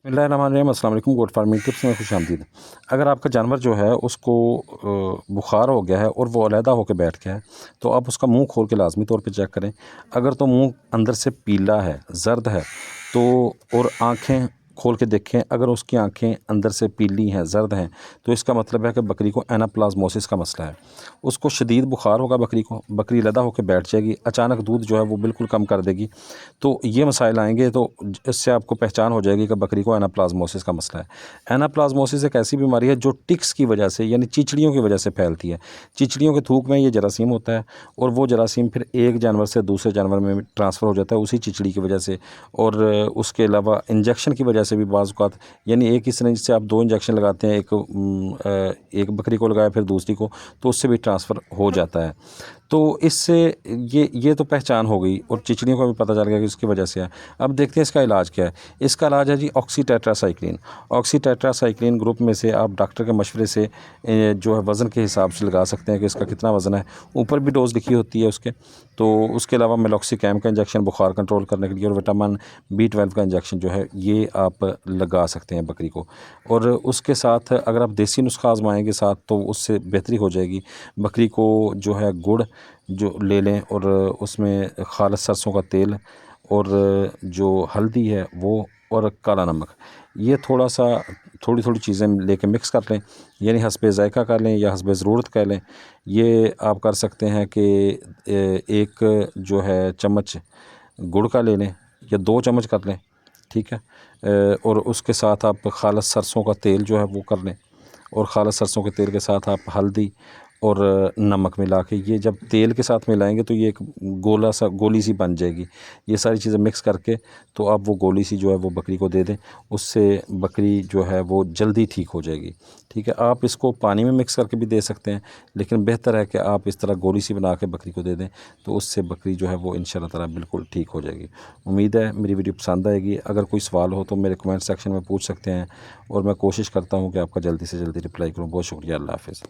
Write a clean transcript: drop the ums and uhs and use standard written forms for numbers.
बिस्मिल्लाहिर्रहमानिर्रहीम, अस्सलाम वालेकुम। गोट फार्मिंग टिप्स में खुशामदीद। अगर आपका जानवर जो है उसको बुखार हो गया है और वो अलहदा होकर बैठ गया है, तो आप उसका मुंह खोल के लाजमी तौर पे चेक करें। अगर तो मुंह अंदर से पीला है, ज़र्द है, तो और आँखें खोल के देखें, अगर उसकी आँखें अंदर से पीली हैं, ज़र्द हैं, तो इसका मतलब है कि बकरी को एनाप्लाज़्मोसिस का मसला है। उसको शदीद बुखार होगा बकरी को, बकरी अलहदा होकर बैठ जाएगी, अचानक दूध जो है वो बिल्कुल कम कर देगी। तो ये मसाइल आएंगे, तो इससे आपको पहचान हो जाएगी कि बकरी को एनाप्लाज़्मोसिस का मसला है। एनाप्लाज़्मोसिस एक ऐसी बीमारी है जो टिक्स की वजह से, यानी चिचड़ियों की वजह से फैलती है। चिचड़ियों के थूक में ये जरासीम होता है और वो जरासीम फिर एक जानवर से दूसरे जानवर में ट्रांसफ़र हो जाता है उसी चिचड़ी की वजह से। और उसके अलावा इंजेक्शन की वजह से भी बाज़ औक़ात, यानी एक ही सिरिंज से आप 2 इंजेक्शन लगाते हैं, एक बकरी को लगाया फिर दूसरी को, तो उससे भी ट्रांसफ़र हो जाता है। तो इससे ये तो पहचान हो गई और चिचड़ियों का भी पता चल गया कि इसकी वजह से है। अब देखते हैं इसका इलाज क्या है। इसका इलाज है जी ऑक्सी टेट्रासाइक्लिन ग्रुप में से आप डॉक्टर के मशवरे से जो है वज़न के हिसाब से लगा सकते हैं कि इसका कितना वज़न है। ऊपर भी डोज़ लिखी होती है उसके। तो उसके अलावा मेलॉक्सिकैम का इंजेक्शन बुखार कंट्रोल करने के लिए और विटामिन B12 का इंजेक्शन जो है ये आप लगा सकते हैं बकरी को। और उसके साथ अगर आप देसी नुस्खा आज़माएँगे साथ, तो उससे बेहतरी हो जाएगी। बकरी को जो है गुड़ जो ले लें और उसमें खालिस सरसों का तेल और जो हल्दी है वो और काला नमक, ये थोड़ी-थोड़ी चीज़ें लेके मिक्स कर लें, यानी हस्बे ज़ायक़ा कर लें या हस्बे ज़रूरत कर लें। ये आप कर सकते हैं कि एक जो है चम्मच गुड़ का ले लें या 2 चम्मच कर लें, ठीक है। और उसके साथ आप खालिस सरसों का तेल जो है वो कर लें और खालिस सरसों के तेल के साथ आप हल्दी और नमक मिला के, ये जब तेल के साथ मिलाएंगे तो ये एक गोली सी बन जाएगी। ये सारी चीज़ें मिक्स करके तो आप वो गोली सी जो है वो बकरी को दे दें, उससे बकरी जो है वो जल्दी ठीक हो जाएगी, ठीक है। आप इसको पानी में मिक्स करके भी दे सकते हैं, लेकिन बेहतर है कि आप इस तरह गोली सी बना के बकरी को दे दें, तो उससे बकरी जो है वो इंशाअल्लाह ताला बिल्कुल ठीक हो जाएगी। उम्मीद है मेरी वीडियो पसंद आएगी। अगर कोई सवाल हो तो मेरे कमेंट सेक्शन में पूछ सकते हैं और मैं कोशिश करता हूँ कि आपका जल्दी से जल्दी रिप्लाई करूँ। बहुत शुक्रिया। अल्लाह हाफ़िज़।